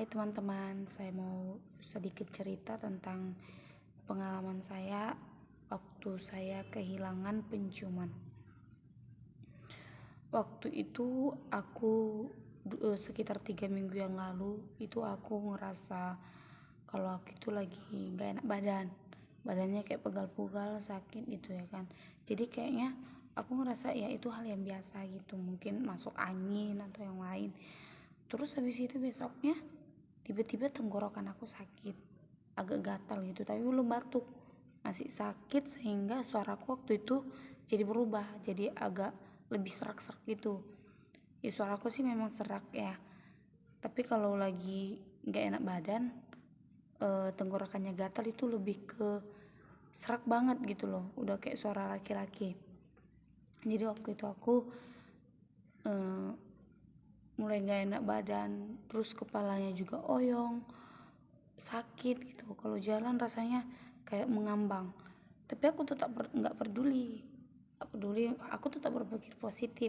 Hai teman-teman, saya mau sedikit cerita tentang pengalaman saya waktu saya kehilangan penciuman. Waktu itu aku sekitar 3 minggu yang lalu itu aku ngerasa kalau aku itu lagi gak enak badannya kayak pegal-pegal, sakit gitu ya kan. Jadi kayaknya aku ngerasa ya itu hal yang biasa gitu, mungkin masuk angin atau yang lain. Terus habis itu besoknya tiba-tiba tenggorokan aku sakit, agak gatal gitu, tapi belum batuk, masih sakit sehingga suaraku waktu itu jadi berubah, jadi agak lebih serak-serak gitu. Ya suaraku sih memang serak ya, tapi kalau lagi nggak enak badan, tenggorokannya gatal itu lebih ke serak banget gitu loh, udah kayak suara laki-laki. Jadi waktu itu aku mulai gak enak badan, terus kepalanya juga oyong, sakit gitu, kalau jalan rasanya kayak mengambang. Tapi aku tetap nggak peduli, aku tetap berpikir positif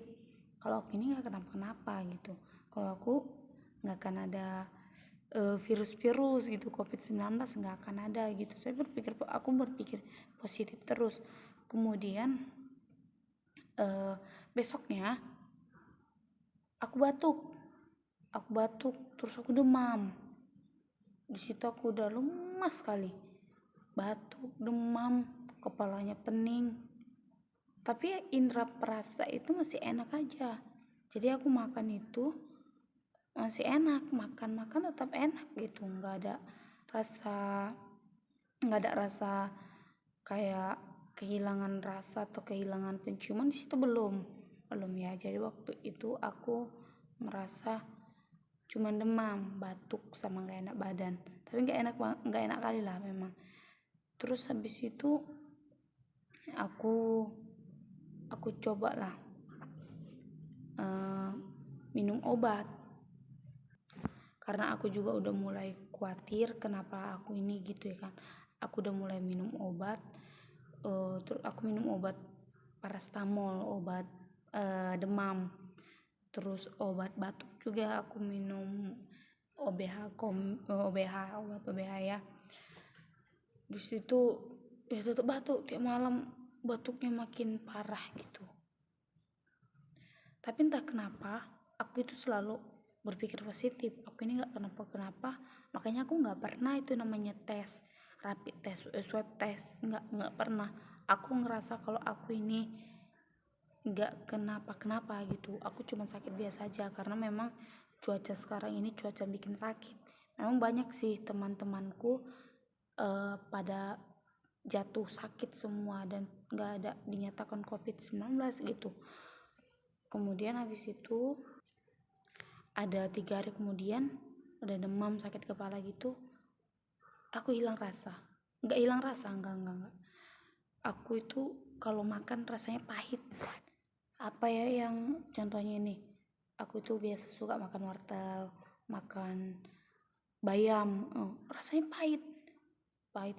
kalau aku ini nggak kenapa-kenapa gitu, kalau aku nggak akan ada virus-virus gitu, COVID-19 nggak akan ada gitu. Aku berpikir positif terus. Kemudian besoknya aku batuk terus aku demam. Di situ aku udah lemas sekali, batuk, demam, kepalanya pening, tapi indera perasa itu masih enak aja. Jadi aku makan itu masih enak, makan tetap enak gitu, nggak ada rasa kayak kehilangan rasa atau kehilangan penciuman. Di situ belum ya. Jadi waktu itu aku merasa cuman demam, batuk, sama nggak enak badan, tapi nggak enak kali lah memang. Terus habis itu aku coba lah minum obat, karena aku juga udah mulai khawatir kenapa aku ini gitu ya kan. Aku udah mulai minum obat, terus aku minum obat paracetamol, obat demam, terus obat batuk juga aku minum obat OBH ya. Di situ ya tetap batuk, tiap malam batuknya makin parah gitu. Tapi entah kenapa aku itu selalu berpikir positif, aku ini nggak kenapa-kenapa. Makanya aku nggak pernah itu namanya tes rapid test, swab test, nggak pernah. Aku ngerasa kalau aku ini nggak kenapa-kenapa gitu, aku cuma sakit biasa aja. Karena memang cuaca sekarang ini cuaca bikin sakit. Memang banyak sih teman-temanku pada jatuh sakit semua dan nggak ada dinyatakan COVID-19 gitu. Kemudian habis itu ada 3 hari kemudian ada demam, sakit kepala gitu, aku hilang rasa. Enggak, aku itu kalau makan rasanya pahit. Apa ya, yang contohnya ini, aku itu biasa suka makan wortel, makan bayam, rasanya pahit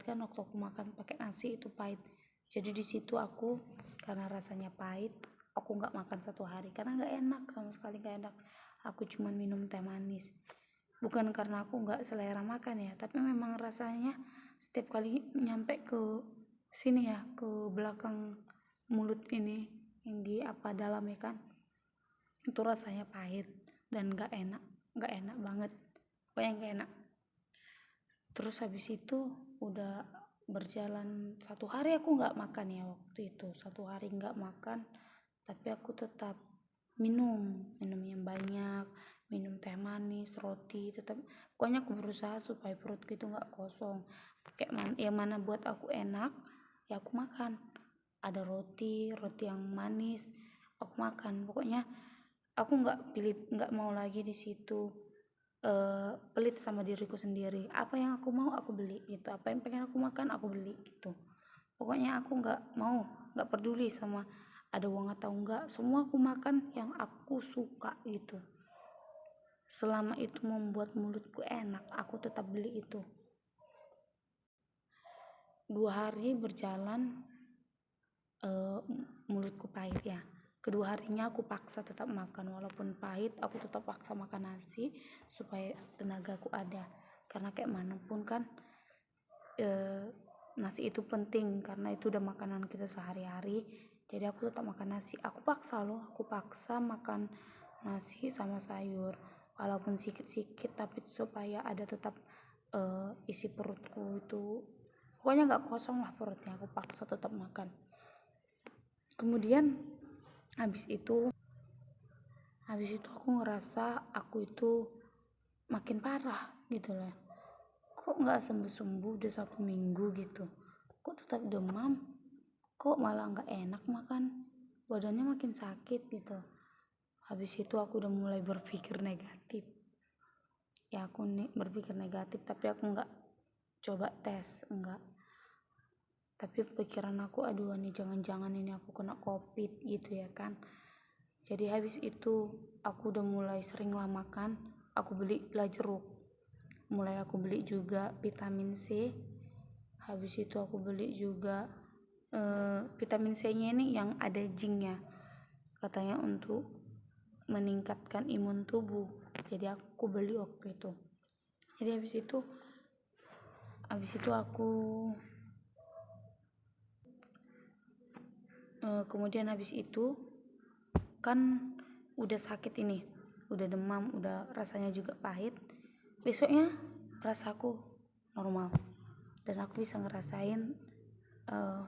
kan. Waktu aku makan pakai nasi itu pahit. Jadi di situ aku, karena rasanya pahit, aku nggak makan 1 hari karena nggak enak, sama sekali nggak enak. Aku cuma minum teh manis, bukan karena aku nggak selera makan ya, tapi memang rasanya setiap kali nyampe ke sini ya, ke belakang mulut ini, yang di dalam ya kan, itu rasanya pahit dan nggak enak banget, pokoknya nggak enak. Terus habis itu udah berjalan 1 hari aku nggak makan ya. Waktu itu 1 hari nggak makan, tapi aku tetap minum yang banyak, minum teh manis, roti, tetap. Pokoknya aku berusaha supaya perutku itu nggak kosong. Kayak yang mana buat aku enak ya aku makan. Ada roti yang manis aku makan. Pokoknya aku nggak mau lagi di situ pelit sama diriku sendiri. Apa yang aku mau aku beli gitu, apa yang pengen aku makan aku beli gitu. Pokoknya aku nggak peduli sama ada uang atau enggak, semua aku makan yang aku suka gitu. Selama itu membuat mulutku enak, aku tetap beli itu. 2 hari berjalan, mulutku pahit ya, kedua harinya aku paksa tetap makan, walaupun pahit aku tetap paksa makan nasi supaya tenagaku ada, karena kayak manapun kan nasi itu penting karena itu udah makanan kita sehari-hari. Jadi aku tetap makan nasi, aku paksa makan nasi sama sayur walaupun sikit-sikit, tapi supaya ada tetap isi perutku itu, pokoknya nggak kosong lah perutnya, aku paksa tetap makan. Kemudian habis itu aku ngerasa aku itu makin parah gitu loh, kok nggak sembuh-sembuh udah 1 minggu gitu, kok tetap demam, kok malah nggak enak makan, badannya makin sakit gitu. Habis itu aku udah mulai berpikir negatif, ya aku berpikir negatif, tapi aku nggak coba tes, enggak, tapi pikiran aku aduh ini jangan-jangan ini aku kena covid gitu ya kan. Jadi habis itu aku udah mulai sering lah makan, aku belilah jeruk, mulai aku beli juga vitamin C. Habis itu aku beli juga vitamin C nya ini yang ada zincnya, katanya untuk meningkatkan imun tubuh, jadi aku beli waktu itu. Jadi habis itu aku kemudian habis itu kan udah sakit ini, udah demam, udah rasanya juga pahit, besoknya rasaku normal dan aku bisa ngerasain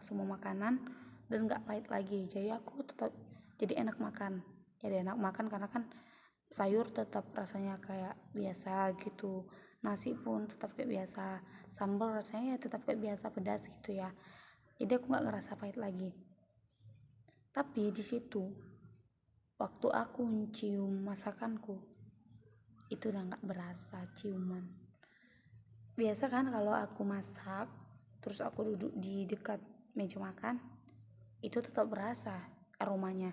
semua makanan dan nggak pahit lagi. Jadi aku tetap jadi enak makan karena kan sayur tetap rasanya kayak biasa gitu, nasi pun tetap kayak biasa, sambal rasanya ya tetap kayak biasa pedas gitu ya, jadi aku nggak ngerasa pahit lagi. Tapi di situ waktu aku mencium masakanku itu udah nggak berasa ciuman. Biasa kan kalau aku masak terus aku duduk di dekat meja makan itu tetap berasa aromanya,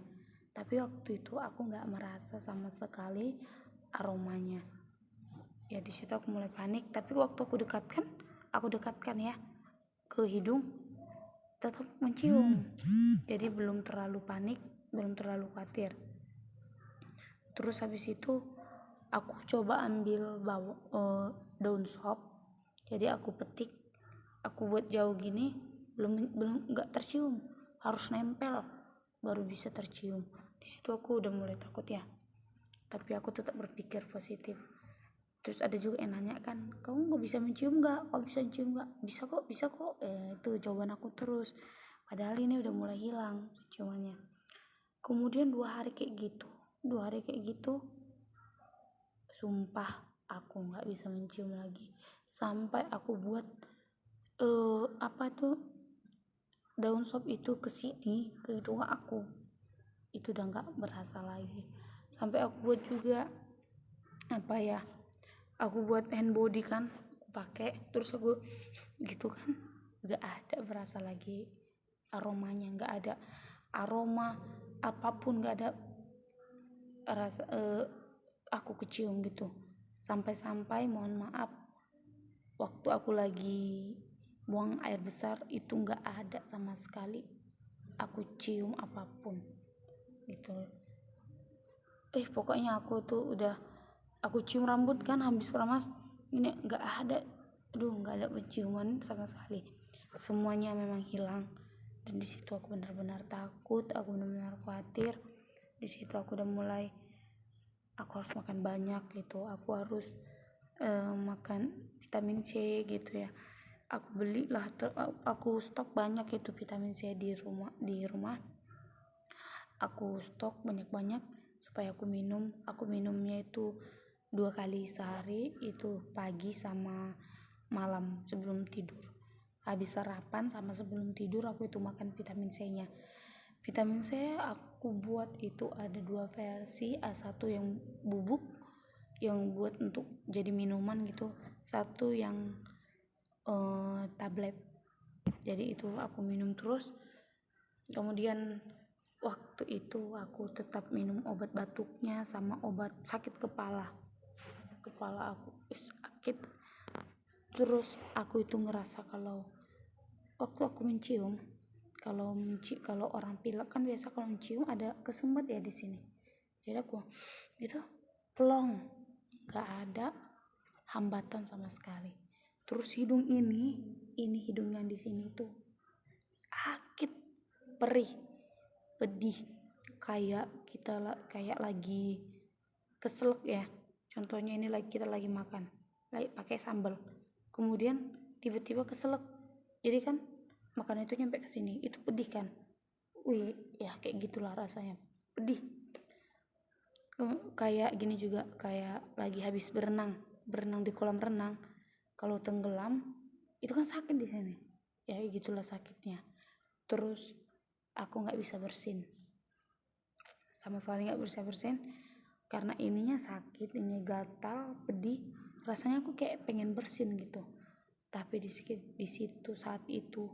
tapi waktu itu aku nggak merasa sama sekali aromanya. Ya di situ aku mulai panik, tapi waktu aku dekatkan ya ke hidung, tetap mencium. Jadi belum terlalu panik, belum terlalu khawatir. Terus habis itu aku coba ambil daun sop, jadi aku petik, aku buat jauh gini, belum nggak tercium, harus nempel baru bisa tercium. Di situ aku udah mulai takut ya, tapi aku tetap berpikir positif. Terus ada juga yang nanya kan, kamu nggak bisa mencium nggak, kok bisa mencium nggak? Bisa kok itu jawaban aku terus, padahal ini udah mulai hilang ciumannya. Kemudian 2 hari kayak gitu sumpah aku nggak bisa mencium lagi, sampai aku buat daun sop itu ke sini, ke hidung aku, itu udah nggak berasa lagi. Sampai aku buat juga aku buat hand body kan, aku pakai, terus aku gitu kan, nggak ada berasa lagi aromanya, nggak ada aroma apapun, nggak ada rasa aku kecium gitu. Sampai mohon maaf, waktu aku lagi buang air besar itu nggak ada sama sekali aku cium apapun gitu. Pokoknya aku tuh udah, aku cium rambut kan habis keramas ini nggak ada penciuman sama sekali, semuanya memang hilang. Dan di situ aku benar-benar takut, aku benar-benar khawatir. Di situ aku udah mulai, aku harus makan banyak gitu, aku harus makan vitamin C gitu ya. Aku belilah, aku stok banyak itu vitamin C di rumah aku stok banyak-banyak supaya aku minumnya itu 2 kali sehari, itu pagi sama malam sebelum tidur. Habis sarapan sama sebelum tidur aku itu makan vitamin C nya. Vitamin C aku buat itu ada 2 versi, satu yang bubuk yang buat untuk jadi minuman gitu, satu yang tablet. Jadi itu aku minum terus. Kemudian waktu itu aku tetap minum obat batuknya sama obat sakit kepala aku sakit. Terus aku itu ngerasa kalau waktu aku mencium kalau orang pilek kan biasa kalau mencium ada kesumbat ya di sini. Jadi aku itu plong, nggak ada hambatan sama sekali. Terus hidung ini hidung yang di sini tuh sakit, perih, pedih, kayak lagi keselak ya. Contohnya ini kita lagi makan, lagi pakai sambal, kemudian tiba-tiba keselak, jadi kan makanan itu nyampe ke sini, itu pedih kan. Wih, ya kayak gitulah rasanya, pedih. Kayak gini juga, kayak lagi habis berenang di kolam renang, kalau tenggelam itu kan sakit di sini. Ya gitulah sakitnya. Terus aku nggak bisa bersin, sama sekali nggak bisa bersin karena ininya sakit, ini gatal, pedih. Rasanya aku kayak pengen bersin gitu, tapi di situ saat itu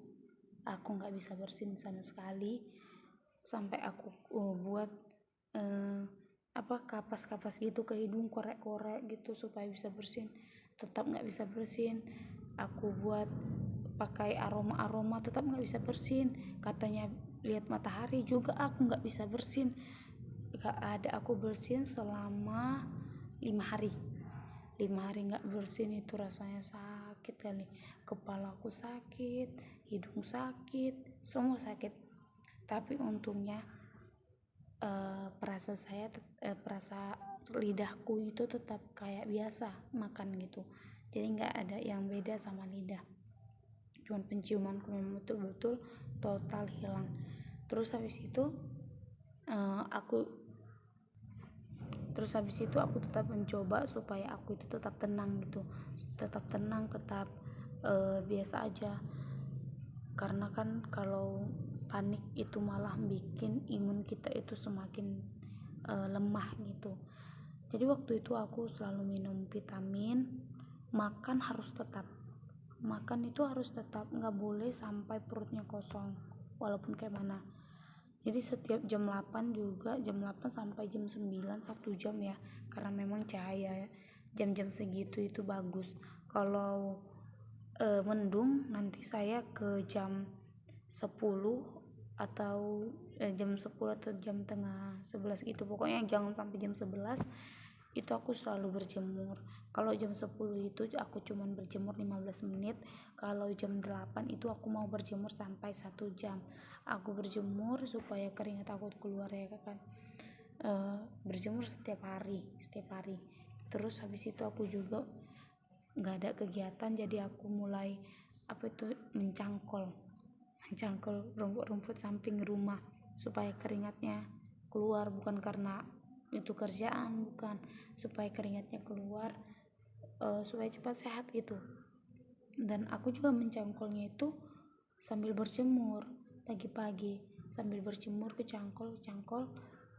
aku nggak bisa bersin sama sekali. Sampai aku buat kapas gitu ke hidung, korek-korek gitu supaya bisa bersin, tetap nggak bisa bersin. Aku buat pakai aroma tetap nggak bisa bersin. Katanya lihat matahari juga aku nggak bisa bersin. Gak ada aku bersin selama 5 hari. 5 hari nggak bersin itu rasanya sakit kali. Kepalaku sakit, hidung sakit, semua sakit. Tapi untungnya perasa lidahku itu tetap kayak biasa makan gitu, jadi nggak ada yang beda sama lidah. Cuman penciumanku memang betul-betul total hilang. Terus habis itu aku tetap mencoba supaya aku itu tetap tenang gitu, tetap biasa aja, karena kan kalau panik itu malah bikin imun kita itu semakin lemah gitu. Jadi waktu itu aku selalu minum vitamin, makan itu harus tetap, nggak boleh sampai perutnya kosong walaupun kayak mana. Jadi setiap jam 8 juga, jam 8 sampai jam 9, 1 jam ya, karena memang cahaya jam-jam segitu itu bagus. Kalau mendung nanti saya ke jam 10 atau jam 10 atau jam tengah 11 gitu, pokoknya jangan sampai jam 11 itu aku selalu berjemur. Kalau jam 10 itu aku cuman berjemur 15 menit, kalau jam 8 itu aku mau berjemur sampai 1 jam. Aku berjemur supaya keringat aku keluar ya kan. Berjemur setiap hari. Terus habis itu aku juga nggak ada kegiatan, jadi aku mulai mencangkol rumput-rumput samping rumah supaya keringatnya keluar, bukan karena itu kerjaan, bukan, supaya keringatnya keluar, supaya cepat sehat gitu. Dan aku juga mencangkolnya itu sambil berjemur pagi-pagi, sambil berjemur ke cangkol.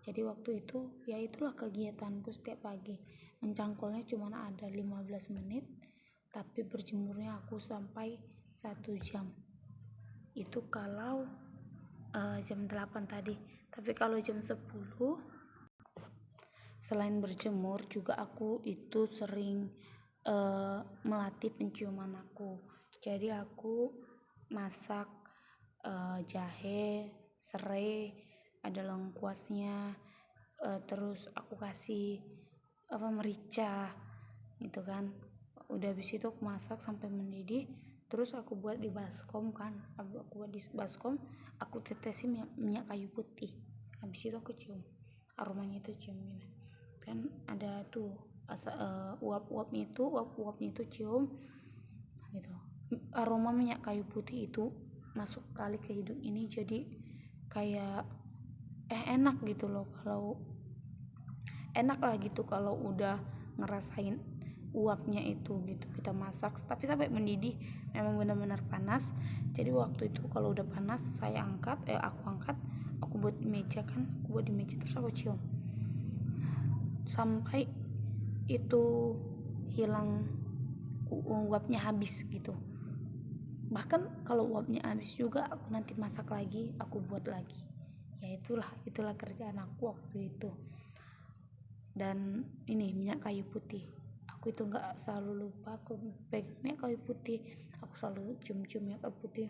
Jadi waktu itu ya itulah kegiatanku setiap pagi, mencangkolnya cuma ada 15 menit tapi berjemurnya aku sampai 1 jam. Itu kalau jam 8 tadi. Tapi kalau jam 10 selain berjemur juga aku itu sering melatih penciuman aku. Jadi aku masak jahe, serai, ada lengkuasnya, terus aku kasih merica gitu kan. Udah habis itu aku masak sampai mendidih, terus aku buat di baskom kan. Aku tetesin minyak kayu putih, habis itu aku cium, aromanya itu cium gitu kan, ada tuh uap-uapnya itu cium gitu. Aroma minyak kayu putih itu masuk kali ke hidung ini, jadi kayak enak gitu loh, kalau enak lah gitu kalau udah ngerasain uapnya itu gitu. Kita masak tapi sampai mendidih, memang benar-benar panas. Jadi waktu itu kalau udah panas aku buat di meja terus aku cium sampai itu hilang, uapnya habis gitu. Bahkan kalau uapnya habis juga aku nanti masak lagi, aku buat lagi. Ya itulah kerjaan aku waktu itu. Dan ini minyak kayu putih, aku itu nggak selalu lupa, aku pegang minyak kayu putih, aku selalu cium minyak kayu putih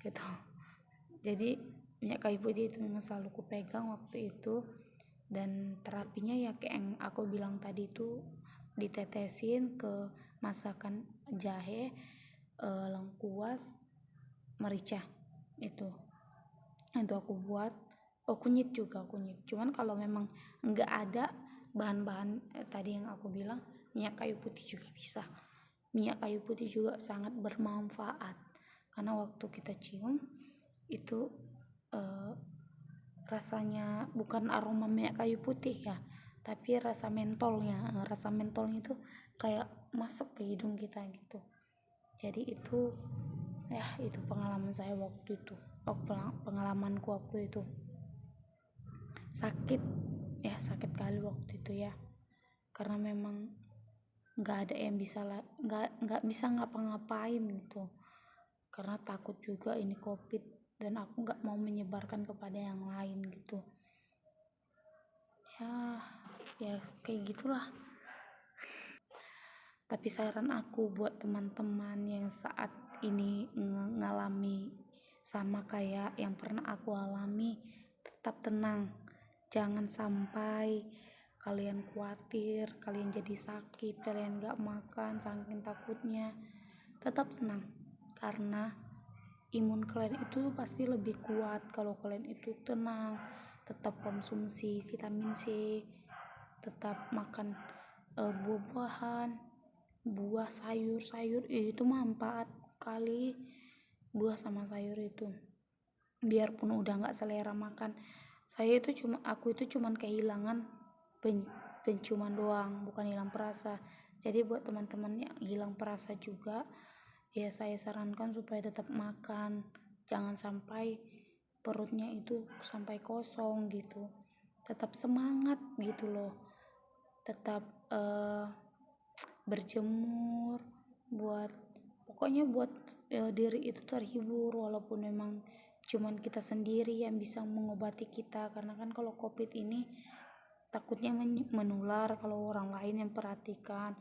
gitu. Jadi minyak kayu putih itu memang selalu kupegang waktu itu. Dan terapinya ya kayak yang aku bilang tadi itu, ditetesin ke masakan jahe, lengkuas, merica. Itu aku buat. Kunyit juga, kunyit. Cuman kalau memang nggak ada bahan-bahan tadi yang aku bilang, minyak kayu putih juga bisa. Minyak kayu putih juga sangat bermanfaat karena waktu kita cium itu rasanya bukan aroma minyak kayu putih ya, tapi rasa mentolnya. Rasa mentolnya itu kayak masuk ke hidung kita gitu. Jadi itu ya, itu pengalaman saya waktu itu. Pengalamanku waktu itu sakit ya, sakit kali waktu itu ya, karena memang nggak ada yang bisa nggak bisa ngapa-ngapain gitu, karena takut juga ini COVID dan aku nggak mau menyebarkan kepada yang lain gitu ya kayak gitulah. Tapi saran aku buat teman-teman yang saat ini ngalami sama kayak yang pernah aku alami, tetap tenang. Jangan sampai kalian khawatir, kalian jadi sakit, kalian gak makan saking takutnya. Tetap tenang, karena imun kalian itu pasti lebih kuat kalau kalian itu tenang. Tetap konsumsi vitamin C, tetap makan buah-buahan, buah, sayur itu manfaat kali. Buah sama sayur itu, biarpun udah nggak selera makan, aku itu cuman kehilangan penciuman doang, bukan hilang perasa. Jadi buat teman-teman yang hilang perasa juga ya, saya sarankan supaya tetap makan, jangan sampai perutnya itu sampai kosong gitu. Tetap semangat gitu loh, tetap berjemur, pokoknya buat diri itu terhibur, walaupun memang cuman kita sendiri yang bisa mengobati kita, karena kan kalau COVID ini takutnya menular kalau orang lain yang perhatikan.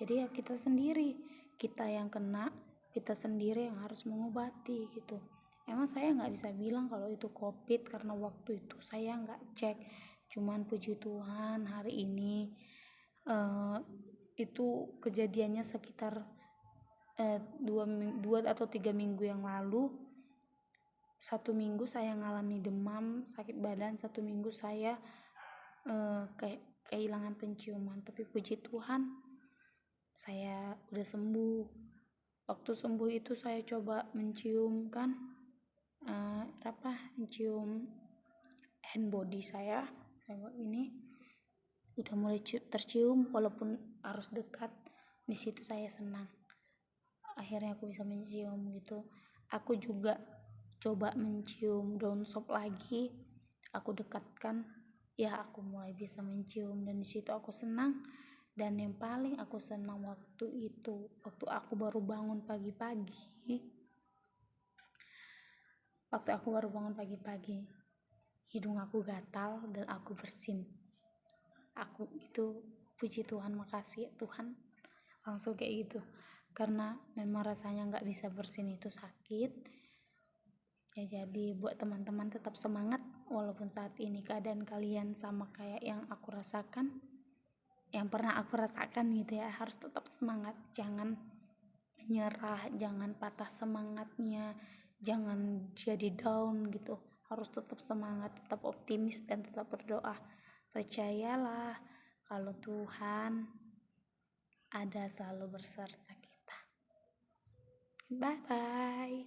Jadi ya kita sendiri, kita yang kena, kita sendiri yang harus mengobati gitu. Emang saya nggak bisa bilang kalau itu COVID karena waktu itu saya nggak cek. Cuman puji Tuhan hari ini itu kejadiannya sekitar 2 atau 3 minggu yang lalu. 1 minggu saya ngalami demam, sakit badan, 1 minggu saya kayak kehilangan penciuman. Tapi puji Tuhan saya udah sembuh. Waktu sembuh itu saya coba mencium kan, mencium hand body saya ini udah mulai tercium, walaupun harus dekat. Di situ saya senang, akhirnya aku bisa mencium gitu. Aku juga coba mencium daun sop lagi, aku dekatkan, ya aku mulai bisa mencium, dan di situ aku senang. Dan yang paling aku senang waktu itu, waktu aku baru bangun pagi-pagi, hidung aku gatal dan aku bersin. Aku itu puji Tuhan, makasih ya Tuhan, langsung kayak gitu. Karena memang rasanya nggak bisa bersin itu sakit ya. Jadi buat teman-teman tetap semangat, walaupun saat ini keadaan kalian sama kayak yang aku rasakan, yang pernah aku rasakan gitu ya. Harus tetap semangat, jangan menyerah, jangan patah semangatnya, jangan jadi down gitu. Harus tetap semangat, tetap optimis, dan tetap berdoa. Percayalah kalau Tuhan ada selalu berserta kita. Bye bye.